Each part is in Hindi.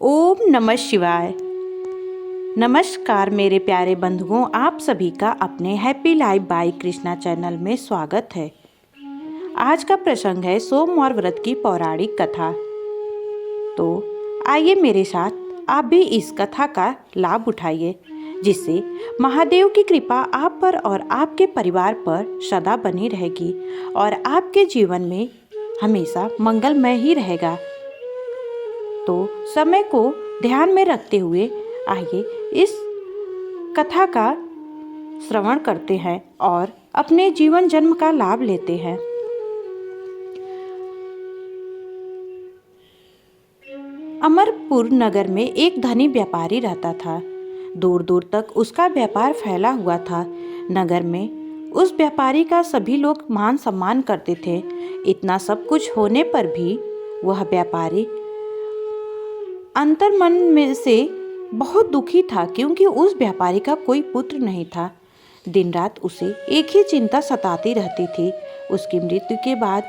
ओम नमः शिवाय। नमस्कार मेरे प्यारे बंधुओं, आप सभी का अपने happy life by Krishna channel में स्वागत है। आज का प्रसंग है सोमवार व्रत की पौराणिक कथा। तो आइए मेरे साथ आप भी इस कथा का लाभ उठाइए, जिससे महादेव की कृपा आप पर और आपके परिवार पर सदा बनी रहेगी और आपके जीवन में हमेशा मंगलमय ही रहेगा। तो समय को ध्यान में रखते हुए आइए इस कथा का श्रवण करते हैं और अपने जीवन जन्म का लाभ लेते हैं। अमरपुर नगर में एक धनी व्यापारी रहता था। दूर दूर तक उसका व्यापार फैला हुआ था। नगर में उस व्यापारी का सभी लोग मान सम्मान करते थे। इतना सब कुछ होने पर भी वह व्यापारी अंतर्मन में से बहुत दुखी था, क्योंकि उस व्यापारी का कोई पुत्र नहीं था। दिन रात उसे एक ही चिंता सताती रहती थी, उसकी मृत्यु के बाद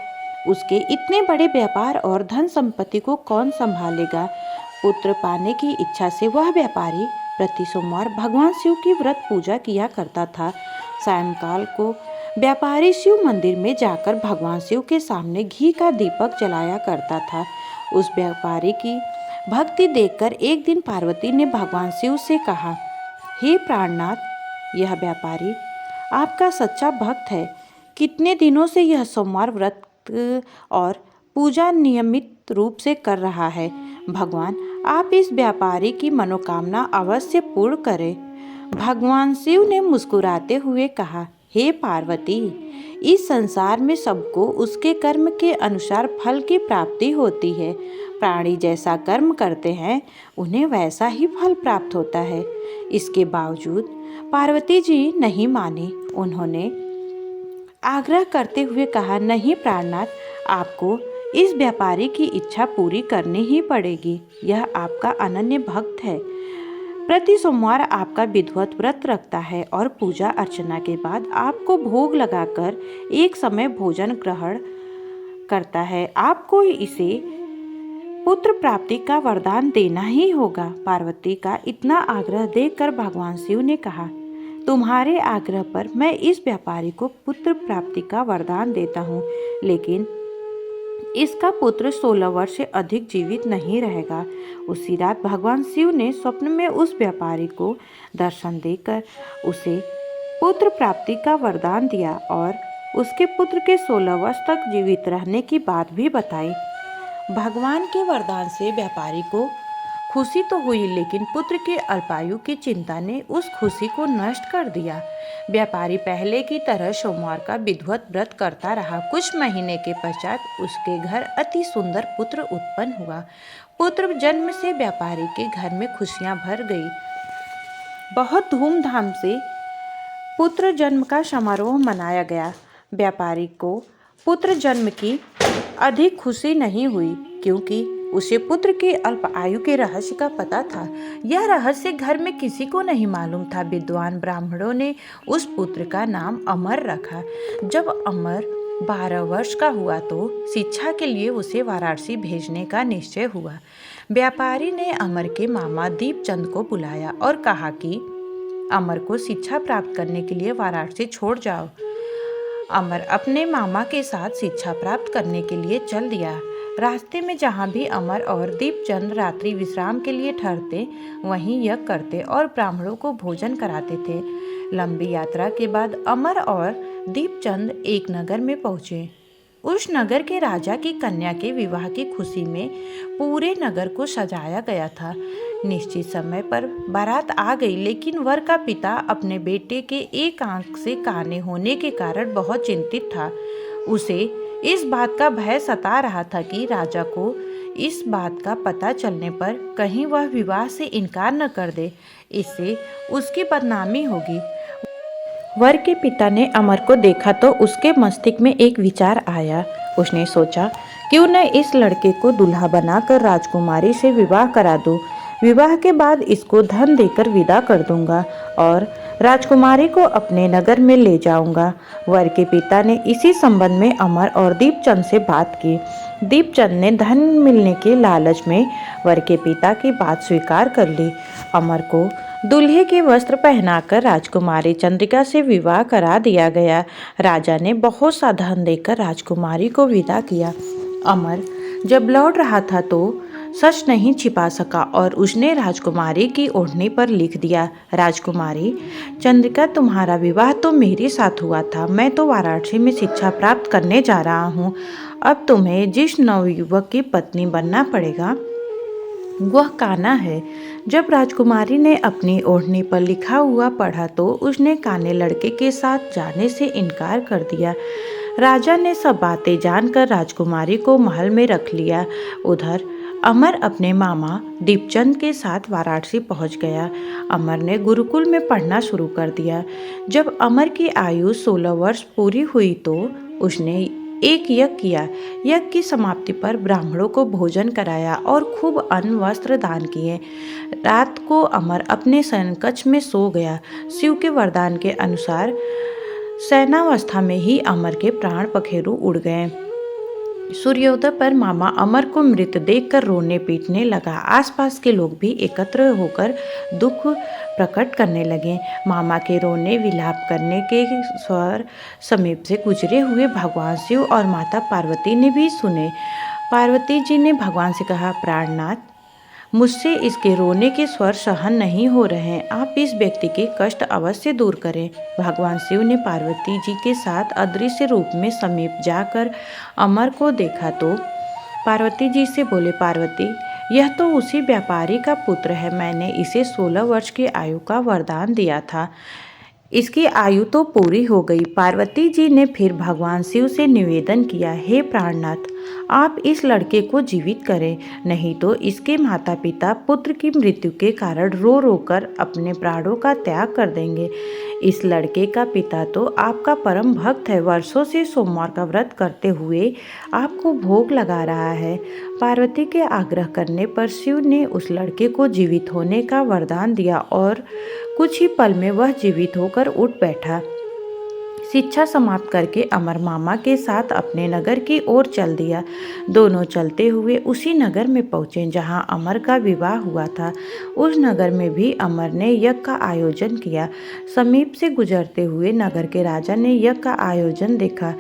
उसके इतने बड़े व्यापार और धन संपत्ति को कौन संभालेगा। पुत्र पाने की इच्छा से वह व्यापारी प्रति सोमवार भगवान शिव की व्रत पूजा किया करता था। सायंकाल को व्यापारी शिव मंदिर में जाकर भगवान शिव के सामने घी का दीपक जलाया करता था। उस व्यापारी की भक्ति देखकर एक दिन पार्वती ने भगवान शिव से कहा, हे प्राणनाथ, यह व्यापारी आपका सच्चा भक्त है। कितने दिनों से यह सोमवार व्रत और पूजा नियमित रूप से कर रहा है। भगवान आप इस व्यापारी की मनोकामना अवश्य पूर्ण करें। भगवान शिव ने मुस्कुराते हुए कहा, हे पार्वती, इस संसार में सबको उसके कर्म के अनुसार फल की प्राप्ति होती है। प्राणी जैसा कर्म करते हैं उन्हें वैसा ही फल प्राप्त होता है। इसके बावजूद पार्वती जी नहीं मानी। उन्होंने आग्रह करते हुए कहा, नहीं प्राणनाथ, आपको इस व्यापारी की इच्छा पूरी करनी ही पड़ेगी। यह आपका अनन्य भक्त है। प्रति सोमवार आपका विधिवत व्रत रखता है और पूजा अर्चना के बाद आपको भोग लगाकर एक समय भोजन ग्रहण करता है। आपको इसे पुत्र प्राप्ति का वरदान देना ही होगा। पार्वती का इतना आग्रह देखकर भगवान शिव ने कहा, तुम्हारे आग्रह पर मैं इस व्यापारी को पुत्र प्राप्ति का वरदान देता हूँ, लेकिन इसका पुत्र 16 वर्ष से अधिक जीवित नहीं रहेगा। उसी रात भगवान शिव ने स्वप्न में उस व्यापारी को दर्शन देकर उसे पुत्र प्राप्ति का वरदान दिया और उसके पुत्र के 16 वर्ष तक जीवित रहने की बात भी बताई। भगवान के वरदान से व्यापारी को खुशी तो हुई, लेकिन पुत्र के अल्पायु की चिंता ने उस खुशी को नष्ट कर दिया। व्यापारी पहले की तरह सोमवार का विधिवत व्रत करता रहा। कुछ महीने के पश्चात उसके घर अति सुंदर पुत्र उत्पन्न हुआ। पुत्र जन्म से व्यापारी के घर में खुशियां भर गई। बहुत धूमधाम से पुत्र जन्म का समारोह मनाया गया। व्यापारी को पुत्र जन्म की अधिक खुशी नहीं हुई, क्योंकि उसे पुत्र के अल्प आयु के रहस्य का पता था। यह रहस्य घर में किसी को नहीं मालूम था। विद्वान ब्राह्मणों ने उस पुत्र का नाम अमर रखा। जब अमर 12 वर्ष का हुआ तो शिक्षा के लिए उसे वाराणसी भेजने का निश्चय हुआ। व्यापारी ने अमर के मामा दीपचंद को बुलाया और कहा कि अमर को शिक्षा प्राप्त करने के लिए वाराणसी छोड़ जाओ। अमर अपने मामा के साथ शिक्षा प्राप्त करने के लिए चल दिया। रास्ते में जहाँ भी अमर और दीपचंद रात्रि विश्राम के लिए ठहरते, वहीं यज्ञ करते और ब्राह्मणों को भोजन कराते थे। लंबी यात्रा के बाद अमर और दीपचंद एक नगर में पहुँचे। उस नगर के राजा की कन्या के विवाह की खुशी में पूरे नगर को सजाया गया था। निश्चित समय पर बारात आ गई, लेकिन वर का पिता अपने बेटे के एक आंख से काने होने के कारण बहुत चिंतित था। उसे इस बात का भय सता रहा था कि राजा को इस बात का पता चलने पर कहीं वह विवाह से इनकार न कर दे, इससे उसकी बदनामी होगी। वर के पिता ने अमर को देखा तो उसके मस्तिष्क में एक विचार आया। उसने सोचा, क्यों न इस लड़के को दूल्हा बनाकर राजकुमारी से विवाह करा दूं। विवाह के बाद इसको धन देकर विदा कर दूंगा और राजकुमारी को अपने नगर में ले जाऊंगा। वर के पिता ने इसी संबंध में अमर और दीपचंद से बात की। दीपचंद ने धन मिलने के लालच में वर के पिता की बात स्वीकार कर ली। अमर को दूल्हे के वस्त्र पहनाकर राजकुमारी चंद्रिका से विवाह करा दिया गया। राजा ने बहुत सा धन देकर राजकुमारी को विदा किया। अमर जब लौट रहा था तो सच नहीं छिपा सका और उसने राजकुमारी की ओढ़नी पर लिख दिया, राजकुमारी चंद्रिका, तुम्हारा विवाह तो मेरे साथ हुआ था। मैं तो वाराणसी में शिक्षा प्राप्त करने जा रहा हूँ। अब तुम्हें जिस नवयुवक की पत्नी बनना पड़ेगा वह कान्हा है। जब राजकुमारी ने अपनी ओढ़नी पर लिखा हुआ पढ़ा तो उसने काने लड़के के साथ जाने से इनकार कर दिया। राजा ने सब बातें जानकर राजकुमारी को महल में रख लिया। उधर अमर अपने मामा दीपचंद के साथ वाराणसी पहुंच गया। अमर ने गुरुकुल में पढ़ना शुरू कर दिया। जब अमर की आयु 16 वर्ष पूरी हुई तो उसने एक यज्ञ किया। यज्ञ की समाप्ति पर ब्राह्मणों को भोजन कराया और खूब अन्न वस्त्र दान किए। रात को अमर अपने शयनकक्ष में सो गया। शिव के वरदान के अनुसार शयनावस्था में ही अमर के प्राण पखेरु उड़ गए। सूर्योदय पर मामा अमर को मृत देखकर रोने पीटने लगा। आसपास के लोग भी एकत्र होकर दुख प्रकट करने लगे। मामा के रोने विलाप करने के स्वर समीप से गुजरे हुए भगवान शिव और माता पार्वती ने भी सुने। पार्वती जी ने भगवान से कहा, प्राणनाथ, मुझसे इसके रोने के स्वर सहन नहीं हो रहे हैं। आप इस व्यक्ति के कष्ट अवश्य दूर करें। भगवान शिव ने पार्वती जी के साथ अदृश्य रूप में समीप जाकर अमर को देखा तो पार्वती जी से बोले, पार्वती, यह तो उसी व्यापारी का पुत्र है। मैंने इसे 16 वर्ष की आयु का वरदान दिया था। इसकी आयु तो पूरी हो गई। पार्वती जी ने फिर भगवान शिव से निवेदन किया, हे प्राणनाथ, आप इस लड़के को जीवित करें, नहीं तो इसके माता पिता पुत्र की मृत्यु के कारण रो रो कर अपने प्राणों का त्याग कर देंगे। इस लड़के का पिता तो आपका परम भक्त है। वर्षों से सोमवार का व्रत करते हुए आपको भोग लगा रहा है। पार्वती के आग्रह करने पर शिव ने उस लड़के को जीवित होने का वरदान दिया और कुछ ही पल में वह जीवित होकर उठ बैठा। शिक्षा समाप्त करके अमर मामा के साथ अपने नगर की ओर चल दिया। दोनों चलते हुए उसी नगर में पहुँचे जहाँ अमर का विवाह हुआ था। उस नगर में भी अमर ने यज्ञ का आयोजन किया। समीप से गुजरते हुए नगर के राजा ने यज्ञ का आयोजन देखा।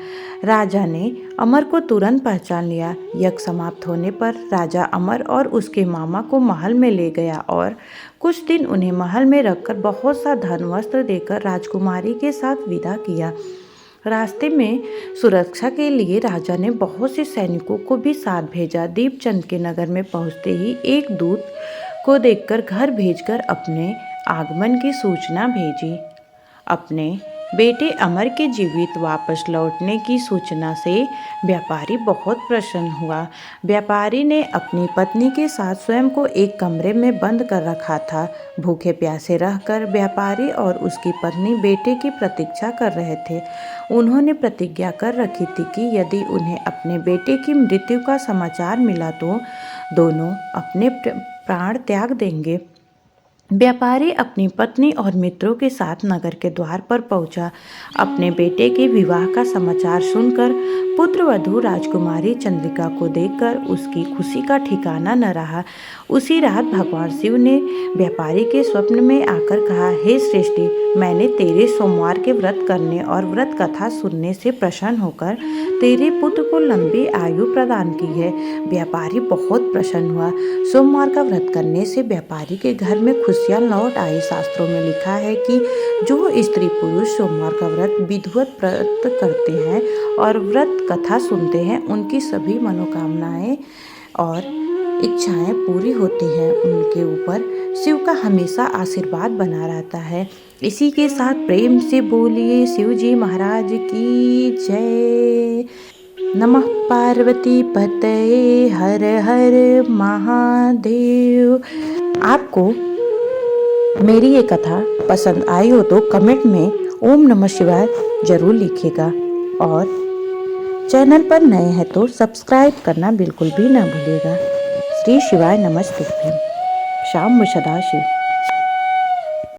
राजा ने अमर को तुरंत पहचान लिया। यज्ञ समाप्त होने पर राजा अमर और उसके मामा को महल में ले गया और कुछ दिन उन्हें महल में रखकर बहुत सा धन वस्त्र देकर राजकुमारी के साथ विदा किया। रास्ते में सुरक्षा के लिए राजा ने बहुत से सैनिकों को भी साथ भेजा। दीपचंद के नगर में पहुंचते ही एक दूत को देखकर घर भेजकर अपने आगमन की सूचना भेजी। अपने बेटे अमर के जीवित वापस लौटने की सूचना से व्यापारी बहुत प्रसन्न हुआ। व्यापारी ने अपनी पत्नी के साथ स्वयं को एक कमरे में बंद कर रखा था। भूखे प्यासे रहकर व्यापारी और उसकी पत्नी बेटे की प्रतीक्षा कर रहे थे। उन्होंने प्रतिज्ञा कर रखी थी कि यदि उन्हें अपने बेटे की मृत्यु का समाचार मिला तो दोनों अपने प्राण त्याग देंगे। व्यापारी अपनी पत्नी और मित्रों के साथ नगर के द्वार पर पहुंचा। अपने बेटे के विवाह का समाचार सुनकर पुत्रवधू राजकुमारी चंद्रिका को देखकर उसकी खुशी का ठिकाना न रहा। उसी रात भगवान शिव ने व्यापारी के स्वप्न में आकर कहा, हे श्रेष्ठी, मैंने तेरे सोमवार के व्रत करने और व्रत कथा सुनने से प्रसन्न होकर तेरे पुत्र को लंबी आयु प्रदान की है। व्यापारी बहुत प्रसन्न हुआ। सोमवार का व्रत करने से व्यापारी के घर में खुशियाँ लौट आई। शास्त्रों में लिखा है कि जो स्त्री पुरुष सोमवार का व्रत विधिवत व्रत करते हैं और व्रत कथा सुनते हैं, उनकी सभी मनोकामनाएं और इच्छाएं पूरी होती हैं। उनके ऊपर शिव का हमेशा आशीर्वाद बना रहता है। इसी के साथ प्रेम से बोलिए शिव जी महाराज की जय। नमः पार्वती पतये हर हर महादेव। आपको मेरी ये कथा पसंद आई हो तो कमेंट में ओम नमः शिवाय जरूर लिखिएगा और चैनल पर नए हैं तो सब्सक्राइब करना बिल्कुल भी ना भूलिएगा। श्री शिवाय नमस्ते। शाम सदाशिव।